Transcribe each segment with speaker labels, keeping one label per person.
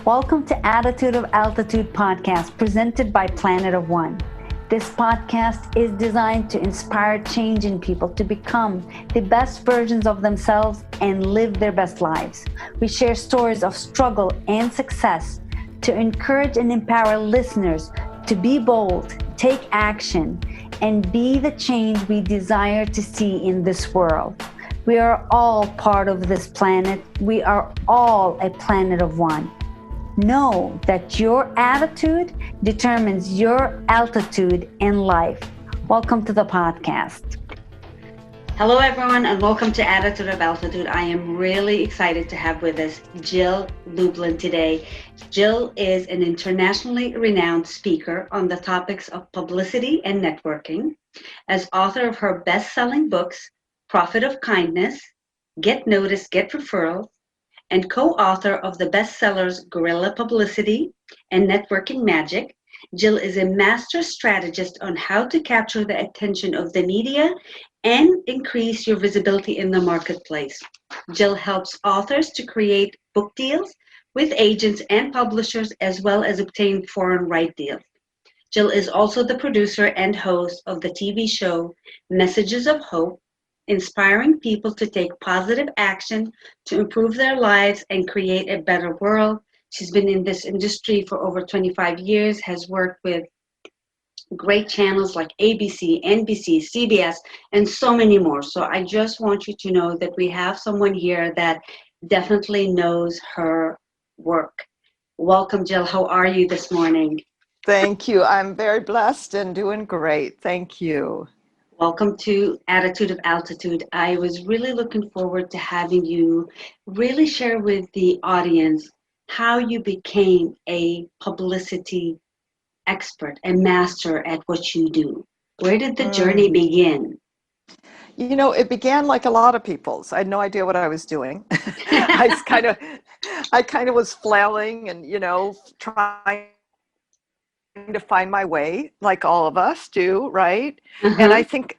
Speaker 1: Welcome to Attitude of Altitude podcast presented by Planet of One. This podcast is designed to inspire change in people to become the best versions of themselves and live their best lives. We share stories of struggle and success to encourage and empower listeners to be bold, take action, and be the change we desire to see in this world. We are all part of this planet. We are all a planet of one. Know that your attitude determines your altitude in life. Welcome to the podcast. Hello, everyone, and welcome to Attitude of Altitude. I am really excited to have with us Jill Lublin today. Jill is an internationally renowned speaker on the topics of publicity and networking. As author of her best-selling books, Profit of Kindness, Get Noticed Get Referrals, and co-author of the bestsellers Guerrilla Publicity and Networking Magic, Jill is a master strategist on how to capture the attention of the media and increase your visibility in the marketplace. Jill helps authors to create book deals with agents and publishers, as well as obtain foreign right deals. Jill is also the producer and host of the TV show Messages of Hope, inspiring people to take positive action to improve their lives and create a better world. She's been in this industry for over 25 years, has worked with great channels like ABC, NBC, CBS, and so many more. So I just want you to know that we have someone here that definitely knows her work. Welcome, Jill. How are you this morning?
Speaker 2: Thank you. I'm very blessed and doing great. Thank you.
Speaker 1: Welcome to Attitude of Altitude. I was really looking forward to having you really share with the audience how you became a publicity expert, a master at what you do. Where did the journey begin?
Speaker 2: You know, it began like a lot of people's. I had no idea what I was doing. I kind of was flailing and, trying to find my way, like all of us do, right? And I think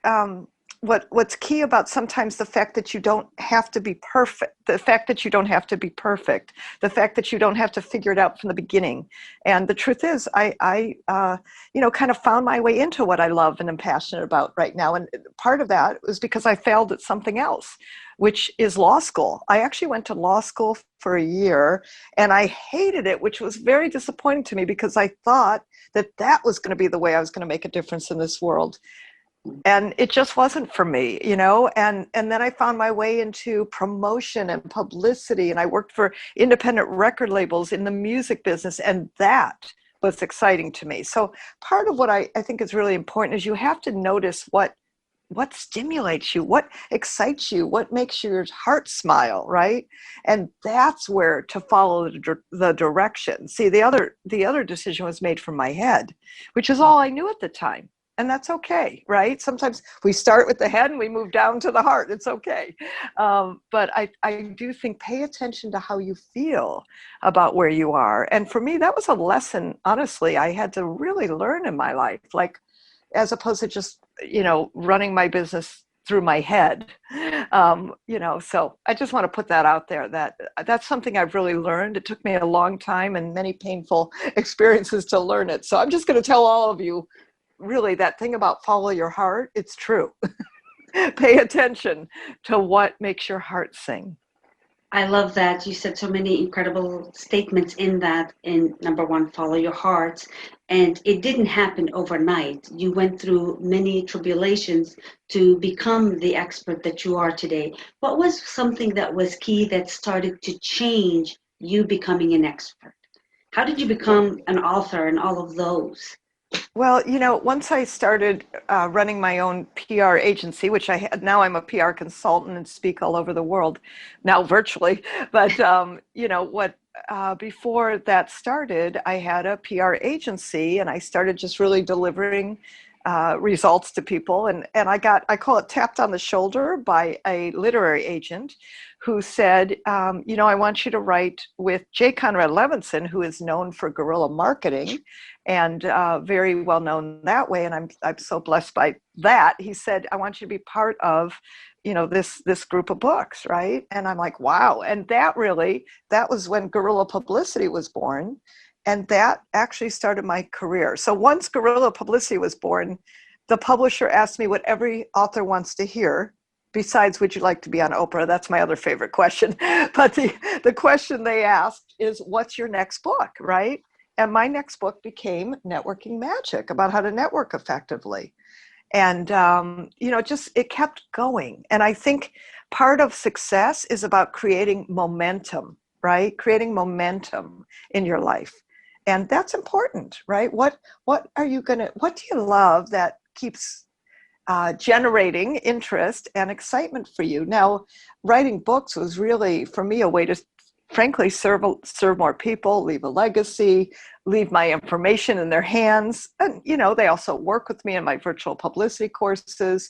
Speaker 2: what's key about sometimes the fact that you don't have to be perfect, the fact that you don't have to be perfect, the fact that you don't have to figure it out from the beginning. And the truth is, I kind of found my way into what I love and am passionate about right now. And part of that was because I failed at something else, which is law school. I actually went to law school for a year and I hated it, which was very disappointing to me because I thought that was going to be the way I was going to make a difference in this world. And it just wasn't for me, and then I found my way into promotion and publicity, and I worked for independent record labels in the music business, and that was exciting to me. So part of what I think is really important is you have to notice what stimulates you, what excites you, what makes your heart smile, right? And that's where to follow the direction. See, the other decision was made from my head, which is all I knew at the time. And that's okay, right? Sometimes we start with the head and we move down to the heart. It's okay. But I do think pay attention to how you feel about where you are. And for me, that was a lesson, honestly, I had to really learn in my life, like as opposed to just, running my business through my head. So I just want to put that out there, that's something I've really learned. It took me a long time and many painful experiences to learn it. So I'm just going to tell all of you, really, that thing about follow your heart, it's true. Pay attention to what makes your heart sing.
Speaker 1: I love that. You said so many incredible statements in that. In number one, follow your heart. And it didn't happen overnight. You went through many tribulations to become the expert that you are today. What was something that was key that started to change you becoming an expert? How did you become an author and all of those?
Speaker 2: Well, once I started running my own PR agency, which I had, now I'm a PR consultant and speak all over the world, now virtually. But, before that started, I had a PR agency and I started just really delivering results to people. And I call it tapped on the shoulder by a literary agent who said, I want you to write with J. Conrad Levinson, who is known for guerrilla marketing and very well known that way. And I'm so blessed by that. He said, I want you to be part of, this group of books, right? And I'm like, wow. And that was when Guerrilla Publicity was born. And that actually started my career. So once Guerrilla Publicity was born, the publisher asked me what every author wants to hear, besides, would you like to be on Oprah? That's my other favorite question. But the question they asked is, what's your next book, right? And my next book became Networking Magic, about how to network effectively. And, it kept going. And I think part of success is about creating momentum, right? Creating momentum in your life. And that's important, right? What do you love that keeps generating interest and excitement for you? Now, writing books was really, for me, a way to, frankly, serve more people, leave a legacy, leave my information in their hands. And, they also work with me in my virtual publicity courses.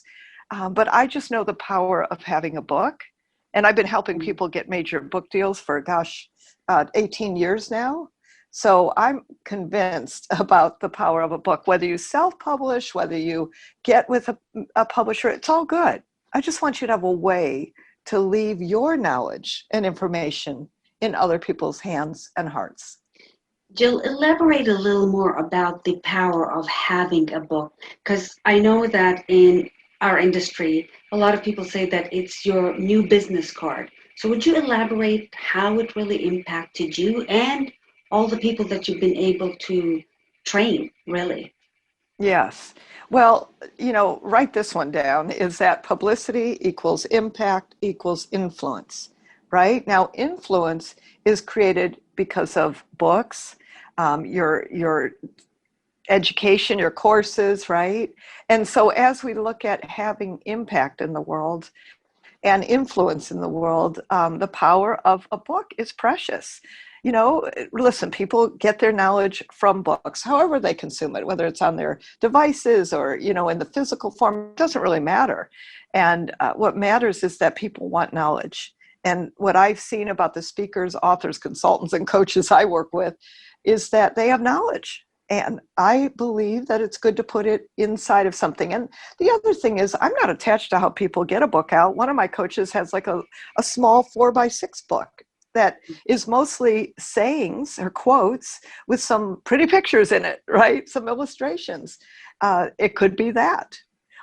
Speaker 2: But I just know the power of having a book. And I've been helping people get major book deals for, 18 years now. So I'm convinced about the power of a book. Whether you self-publish, whether you get with a publisher, it's all good. I just want you to have a way to leave your knowledge and information in other people's hands and hearts.
Speaker 3: Jill, elaborate a little more about the power of having a book, because I know that in our industry, a lot of people say that it's your new business card. So would you elaborate how it really impacted you and all the people that you've been able to train, really?
Speaker 2: Yes. Well, write this one down, is that publicity equals impact equals influence, right? Now, influence is created because of books, your education, your courses, right? And so as we look at having impact in the world and influence in the world, the power of a book is precious. Listen, people get their knowledge from books, however they consume it, whether it's on their devices or, in the physical form, it doesn't really matter. And what matters is that people want knowledge. And what I've seen about the speakers, authors, consultants, and coaches I work with is that they have knowledge. And I believe that it's good to put it inside of something. And the other thing is, I'm not attached to how people get a book out. One of my coaches has like a small 4x6 book that is mostly sayings or quotes with some pretty pictures in it, right? Some illustrations. It could be that.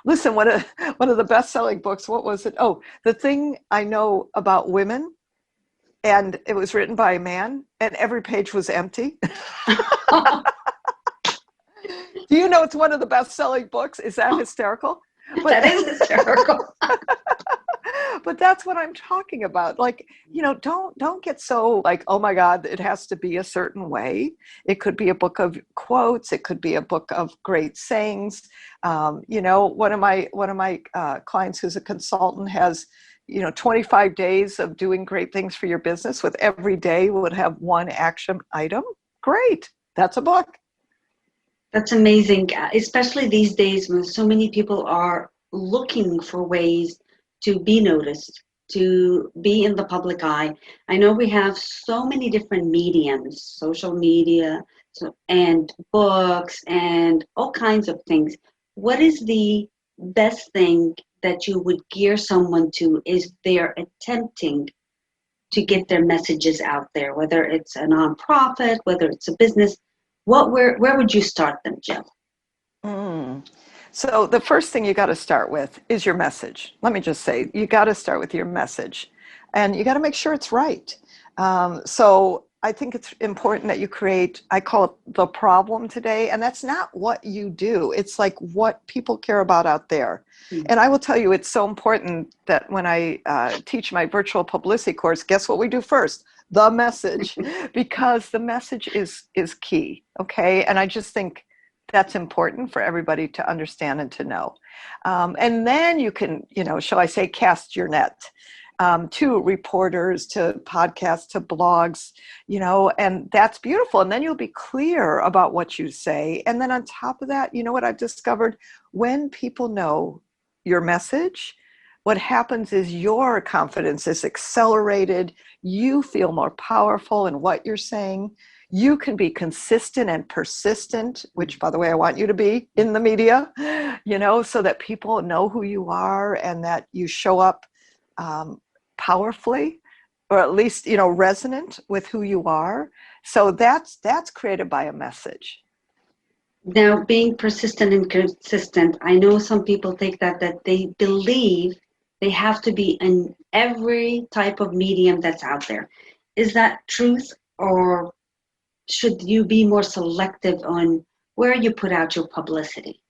Speaker 2: Listen, one of the best-selling books, what was it? Oh, The Thing I Know About Women. And it was written by a man, and every page was empty. Do you know it's one of the best-selling books? Is that hysterical?
Speaker 3: That is hysterical.
Speaker 2: But that's what I'm talking about. Like, don't get so like, oh my God, it has to be a certain way. It could be a book of quotes. It could be a book of great sayings. One of my clients who's a consultant has, 25 days of doing great things for your business, with every day would have one action item. Great. That's a book.
Speaker 3: That's amazing, especially these days when so many people are looking for ways to be noticed, to be in the public eye. I know we have so many different mediums, social media, and books, and all kinds of things. What is the best thing that you would gear someone to is they're attempting to get their messages out there, whether it's a nonprofit, whether it's a business? Where would you start them, Jill?
Speaker 2: So the first thing you got to start with is your message. Let me just say, you got to start with your message, and you got to make sure it's right. So I think it's important that you create, I call it the problem today, and that's not what you do. It's like what people care about out there. Mm-hmm. And I will tell you, it's so important that when I teach my virtual publicity course, guess what we do first? The message, because the message is key, okay? And I just think that's important for everybody to understand and to know. And then you can, shall I say, cast your net to reporters, to podcasts, to blogs, and that's beautiful. And then you'll be clear about what you say. And then on top of that, what I've discovered, when people know your message, what happens is your confidence is accelerated. You feel more powerful in what you're saying. You can be consistent and persistent, which, by the way, I want you to be in the media, so that people know who you are and that you show up powerfully, or at least, resonant with who you are. So that's created by a message.
Speaker 3: Now, being persistent and consistent, I know some people take that they believe they have to be in every type of medium that's out there. Is that truth, or should you be more selective on where you put out your publicity?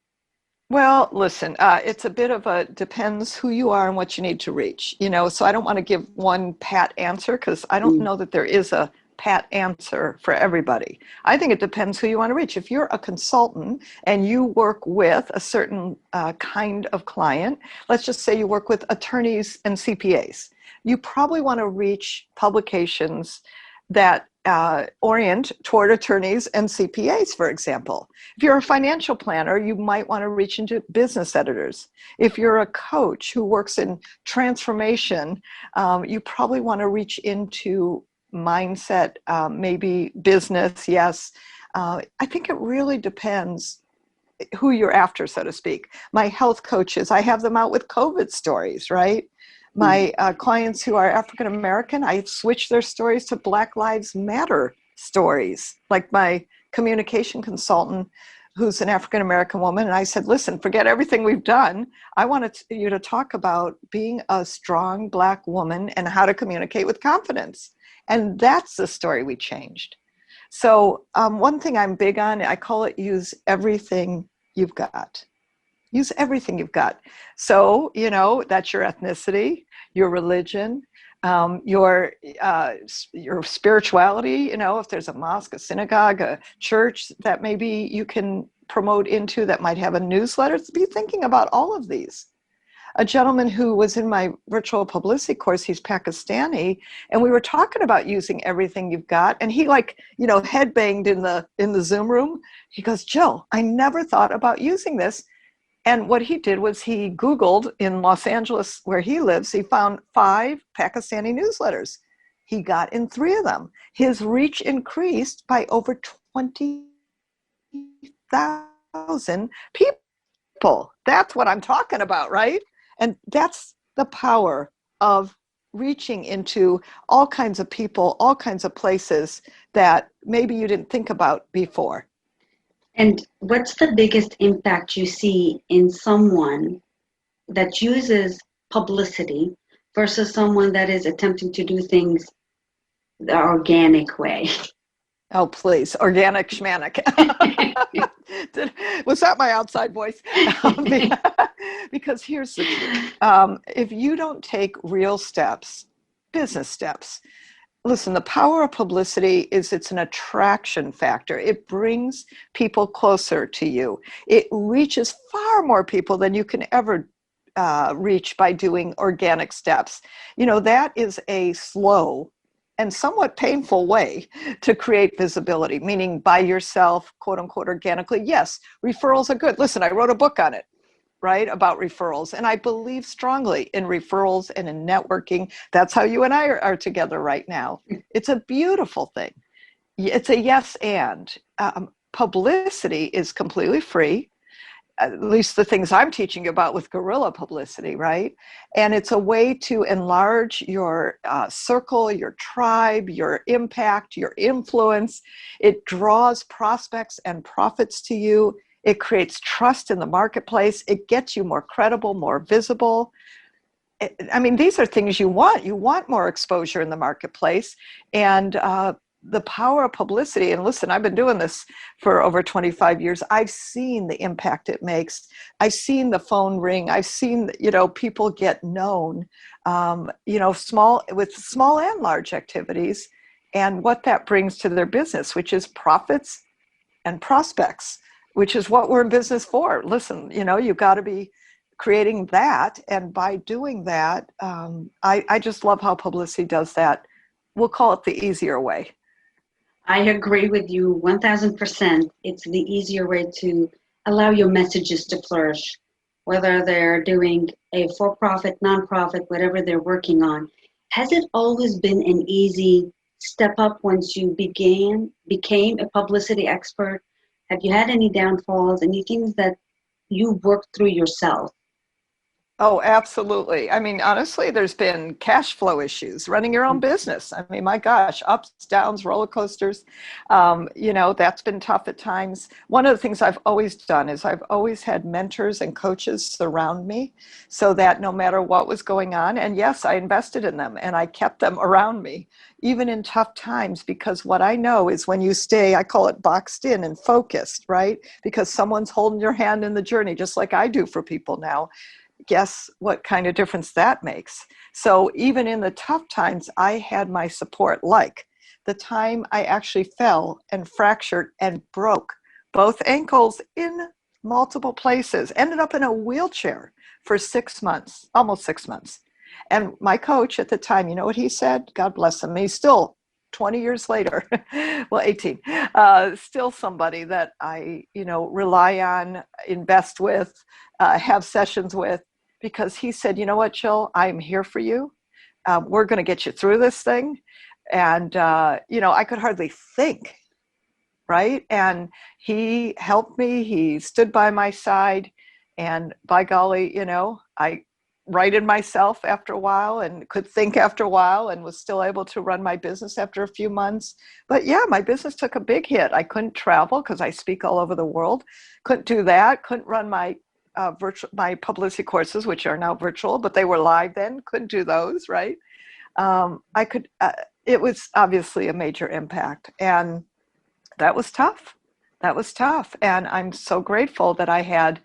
Speaker 2: Well, listen, it's a bit of depends who you are and what you need to reach, so I don't want to give one pat answer, because I don't know that there is a pat answer for everybody. I think it depends who you want to reach. If you're a consultant and you work with a certain kind of client, let's just say you work with attorneys and CPAs, you probably want to reach publications that orient toward attorneys and CPAs, for example. If you're a financial planner, you might want to reach into business editors. If you're a coach who works in transformation, you probably want to reach into mindset, maybe business, yes. I think it really depends who you're after, so to speak. My health coaches, I have them out with COVID stories, right? My clients who are African American, I switch their stories to Black Lives Matter stories. Like my communication consultant, who's an African American woman, and I said, listen, forget everything we've done. I wanted you to talk about being a strong Black woman and how to communicate with confidence. And that's the story we changed. So one thing I'm big on, I call it use everything you've got. Use everything you've got. So, that's your ethnicity, your religion, your spirituality, if there's a mosque, a synagogue, a church that maybe you can promote into that might have a newsletter. Be thinking about all of these. A gentleman who was in my virtual publicity course, he's Pakistani, and we were talking about using everything you've got, and he headbanged in the Zoom room. He goes, Jill, I never thought about using this. And what he did was he Googled in Los Angeles, where he lives, he found 5 Pakistani newsletters. He got in 3 of them. His reach increased by over 20,000 people. That's what I'm talking about, right? And that's the power of reaching into all kinds of people, all kinds of places that maybe you didn't think about before.
Speaker 3: And what's the biggest impact you see in someone that uses publicity versus someone that is attempting to do things the organic way?
Speaker 2: Oh, please. Organic schmanic. Was that my outside voice? Because here's the truth. If you don't take real steps, business steps, listen, the power of publicity is it's an attraction factor. It brings people closer to you. It reaches far more people than you can ever reach by doing organic steps. That is a slow and somewhat painful way to create visibility, meaning by yourself, quote unquote, organically. Yes, referrals are good. Listen, I wrote a book on it, right, about referrals. And I believe strongly in referrals and in networking. That's how you and I are together right now. It's a beautiful thing. It's a yes and. Publicity is completely free. At least the things I'm teaching you about with Guerrilla publicity, right? And it's a way to enlarge your circle, your tribe, your impact, your influence. It draws prospects and profits to you. It creates trust in the marketplace. It gets you more credible, more visible. These are things you want. You want more exposure in the marketplace. And the power of publicity, and listen, I've been doing this for over 25 years. I've seen the impact it makes. I've seen the phone ring. I've seen, people get known, small and large activities, and what that brings to their business, which is profits and prospects, which is what we're in business for. Listen, you've got to be creating that. And by doing that, I just love how publicity does that. We'll call it the easier way.
Speaker 3: I agree with you 1000%. It's the easier way to allow your messages to flourish, whether they're doing a for-profit, nonprofit, whatever they're working on. Has it always been an easy step up once you became a publicity expert? Have you had any downfalls, any things that you worked through yourself?
Speaker 2: Oh, absolutely. I mean, honestly, there's been cash flow issues running your own business. I mean, my gosh, ups, downs, roller coasters. That's been tough at times. One of the things I've always done is I've always had mentors and coaches surround me so that no matter what was going on, and yes, I invested in them and I kept them around me, even in tough times, because what I know is when you stay, I call it boxed in and focused, right? Because someone's holding your hand in the journey, just like I do for people now. Guess what kind of difference that makes. So even in the tough times, I had my support, like the time I actually fell and fractured and broke both ankles in multiple places, ended up in a wheelchair for 6 months, almost 6 months. And my coach at the time, you know what he said? God bless him. He's still 20 years later, well, 18, still somebody that I, rely on, invest with, have sessions with, because he said, you know what, Jill, I'm here for you. We're going to get you through this thing. And, I could hardly think, right? And he helped me. He stood by my side. And by golly, I righted myself after a while and could think after a while and was still able to run my business after a few months. But yeah, my business took a big hit. I couldn't travel because I speak all over the world. Couldn't do that. Couldn't run my my publicity courses, which are now virtual, but they were live then. Couldn't do those, right? It was obviously a major impact, and that was tough. That was tough. And I'm so grateful that I had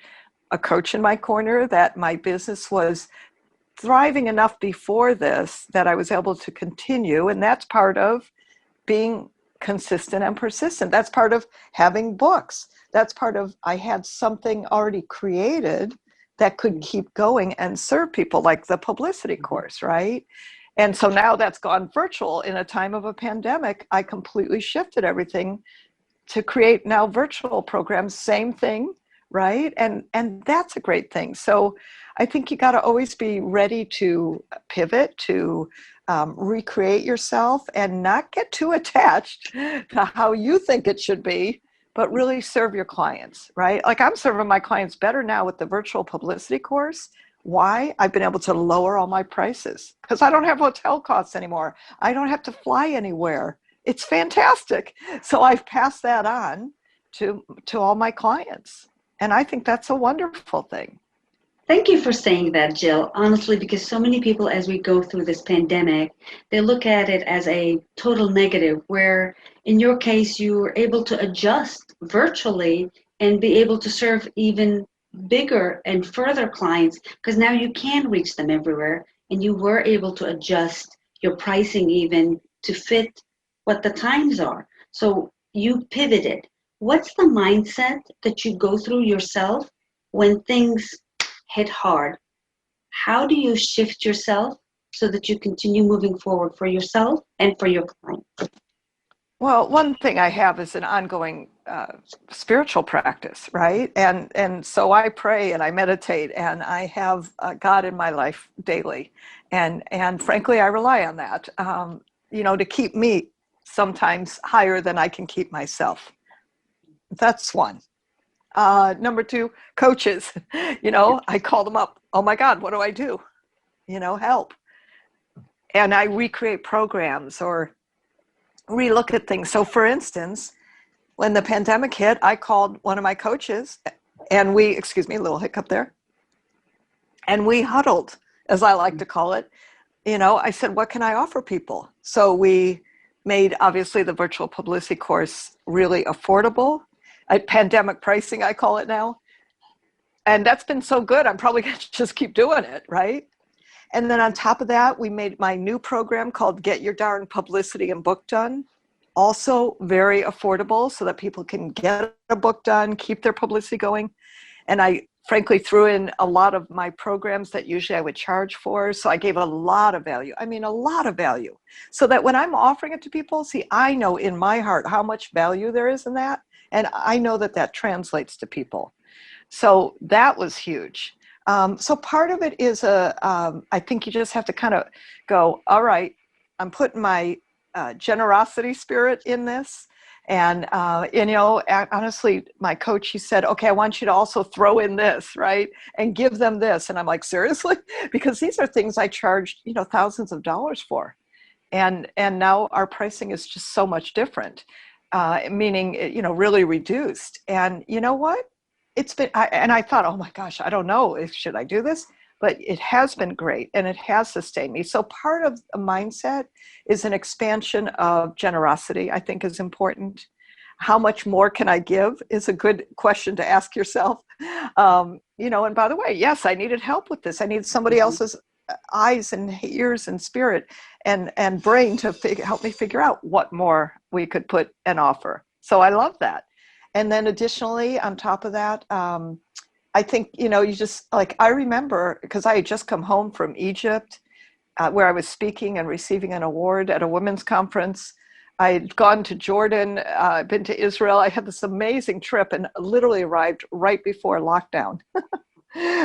Speaker 2: a coach in my corner, that my business was thriving enough before this that I was able to continue. And that's part of being consistent and persistent. That's part of having books. That's part of, I had something already created that could keep going and serve people, like the publicity course, right? And so now that's gone virtual in a time of a pandemic. I completely shifted everything to create now virtual programs, same thing, right? And that's a great thing. So I think you got to always be ready to pivot, to recreate yourself, and not get too attached to how you think it should be, but really serve your clients, right? Like I'm serving my clients better now with the virtual publicity course. Why? I've been able to lower all my prices because I don't have hotel costs anymore. I don't have to fly anywhere. It's fantastic. So I've passed that on to all my clients. And I think that's a wonderful thing.
Speaker 3: Thank you for saying that, Jill. Honestly, because so many people, as we go through this pandemic, they look at it as a total negative, where in your case, you were able to adjust virtually and be able to serve even bigger and further clients, because now you can reach them everywhere, and you were able to adjust your pricing even to fit what the times are. So you pivoted. What's the mindset that you go through yourself when things hit hard? How do you shift yourself so that you continue moving forward for yourself and for your clients?
Speaker 2: Well, one thing I have is an ongoing spiritual practice, right? And so I pray and I meditate and I have God in my life daily. And frankly, I rely on that, to keep me sometimes higher than I can keep myself. That's one. Number two, coaches. I call them up. Oh my God, what do I do? Help. And I recreate programs or relook at things. So for instance, when the pandemic hit, I called one of my coaches and excuse me, a little hiccup there. And we huddled, as I like to call it. I said, what can I offer people? So we made, obviously, the virtual publicity course really affordable. Pandemic pricing, I call it now. And that's been so good. I'm probably going to just keep doing it, right? And then on top of that, we made my new program called Get Your Darn Publicity and Book Done. Also very affordable so that people can get a book done, keep their publicity going. And I frankly threw in a lot of my programs that usually I would charge for. So I gave a lot of value. I mean, a lot of value. So that when I'm offering it to people, see, I know in my heart how much value there is in that. And I know that translates to people. So that was huge. So part of it is I think you just have to kind of go, all right, I'm putting my generosity spirit in this. And honestly, my coach, he said, okay, I want you to also throw in this, right? And give them this. And I'm like, seriously? Because these are things I charged, thousands of dollars for. And now our pricing is just so much different, meaning, really reduced. And you know what? It's been, I thought, oh my gosh, I don't know should I do this? But it has been great and it has sustained me. So part of a mindset is an expansion of generosity, I think is important. How much more can I give is a good question to ask yourself. And by the way, yes, I needed help with this. I needed somebody else's eyes and ears and spirit and brain to help me figure out what more we could put and offer. So I love that. And then additionally, on top of that, I think, you just I remember because I had just come home from Egypt where I was speaking and receiving an award at a women's conference. I'd gone to Jordan, been to Israel. I had this amazing trip and literally arrived right before lockdown,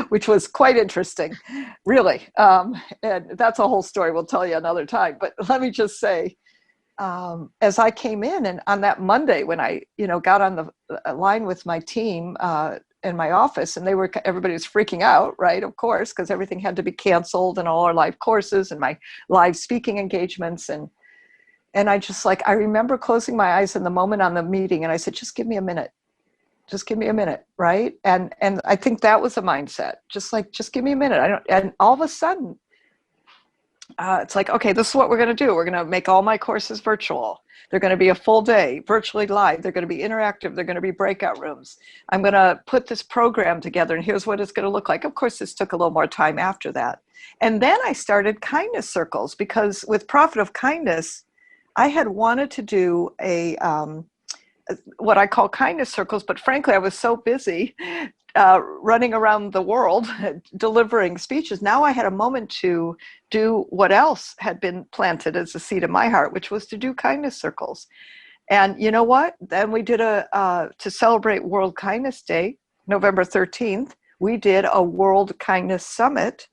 Speaker 2: which was quite interesting, really. And that's a whole story we'll tell you another time. But let me just say, as I came in and on that Monday when I, got on the line with my team in my office and everybody was freaking out, right? Of course, because everything had to be canceled and all our live courses and my live speaking engagements. And I just I remember closing my eyes in the moment on the meeting and I said, just give me a minute. Just give me a minute, right? And I think that was a mindset. Just give me a minute. And all of a sudden, it's okay, this is what we're going to do. We're going to make all my courses virtual. They're going to be a full day, virtually live. They're going to be interactive. They're going to be breakout rooms. I'm going to put this program together, and here's what it's going to look like. Of course, this took a little more time after that. And then I started kindness circles because with Profit of Kindness, I had wanted to do what I call kindness circles, but frankly, I was so busy running around the world delivering speeches. Now I had a moment to do what else had been planted as a seed in my heart, which was to do kindness circles. And you know what? Then we did to celebrate World Kindness Day, November 13th, we did a World Kindness Summit.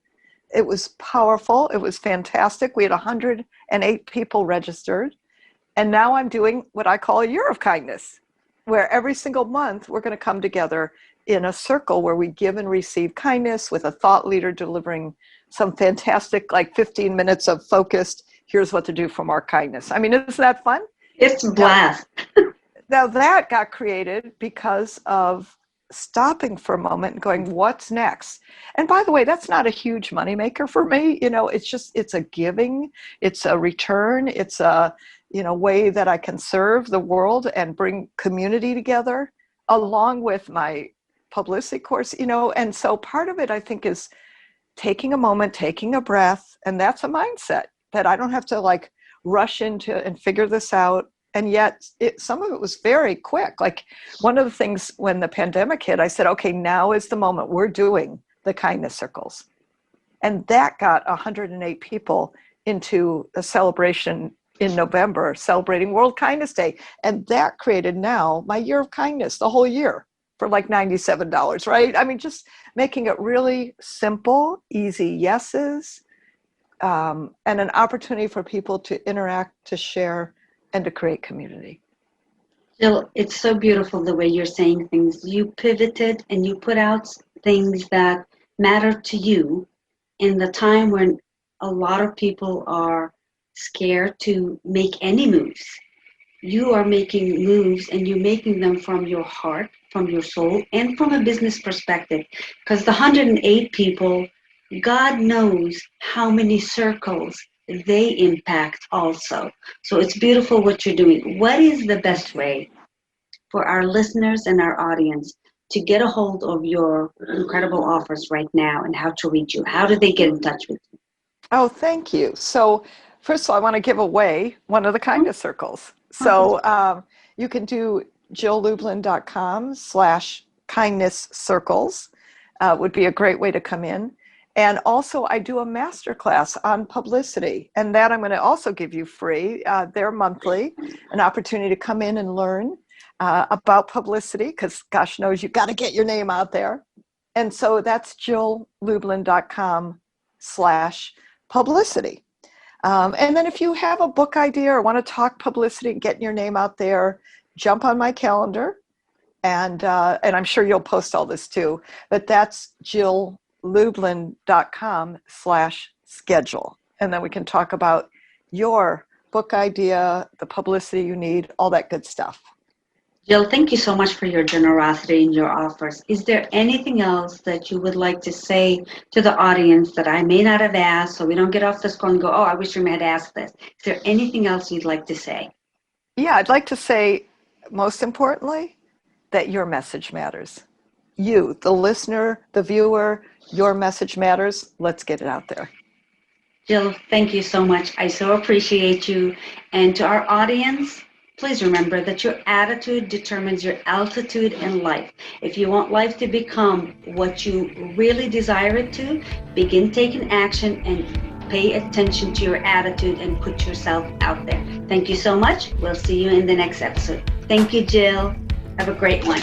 Speaker 2: It was powerful. It was fantastic. We had 108 people registered. And now I'm doing what I call a Year of Kindness, where every single month we're going to come together in a circle where we give and receive kindness with a thought leader delivering some fantastic 15 minutes of focused, here's what to do for more kindness. I mean, isn't that fun?
Speaker 3: It's a blast.
Speaker 2: Now that got created because of stopping for a moment and going, what's next? And by the way, that's not a huge moneymaker for me. It's a giving, it's a return, it's a way that I can serve the world and bring community together along with my publicity course, and so part of it I think is taking a moment, taking a breath, and that's a mindset that I don't have to rush into and figure this out. And yet some of it was very quick. One of the things when the pandemic hit, I said, okay, now is the moment we're doing the kindness circles. And that got 108 people into a celebration in November, celebrating World Kindness Day. And that created now my Year of Kindness, the whole year for $97, right? I mean, just making it really simple, easy yeses, and an opportunity for people to interact, to share, and to create community.
Speaker 3: Jill, it's so beautiful the way you're saying things. You pivoted and you put out things that matter to you in the time when a lot of people are scared to make any moves. You are making moves and you're making them from your heart, from your soul, and from a business perspective. Because the 108 people, God knows how many circles they impact also. So it's beautiful what you're doing. What is the best way for our listeners and our audience to get a hold of your incredible offers right now and how to reach you? How do they get in touch with you?
Speaker 2: Oh, thank you. So first of all, I want to give away one of the kindness circles. So you can do jilllublin.com/kindness circles would be a great way to come in. And also I do a masterclass on publicity, and that I'm going to also give you free. They're monthly, an opportunity to come in and learn. about publicity, because gosh knows you've got to get your name out there. And so that's jilllublin.com/publicity. And then if you have a book idea or want to talk publicity and getting your name out there, jump on my calendar. And I'm sure you'll post all this too, but that's jilllublin.com/schedule. And then we can talk about your book idea, the publicity you need, all that good stuff.
Speaker 3: Jill, thank you so much for your generosity and your offers. Is there anything else that you would like to say to the audience that I may not have asked, so we don't get off this call and go, oh, I wish you had asked this. Is there anything else you'd like to say?
Speaker 2: Yeah, I'd like to say, most importantly, that your message matters. You, the listener, the viewer, your message matters. Let's get it out there.
Speaker 3: Jill, thank you so much. I so appreciate you. And to our audience, please remember that your attitude determines your altitude in life. If you want life to become what you really desire it to, begin taking action and pay attention to your attitude and put yourself out there. Thank you so much. We'll see you in the next episode. Thank you, Jill. Have a great one.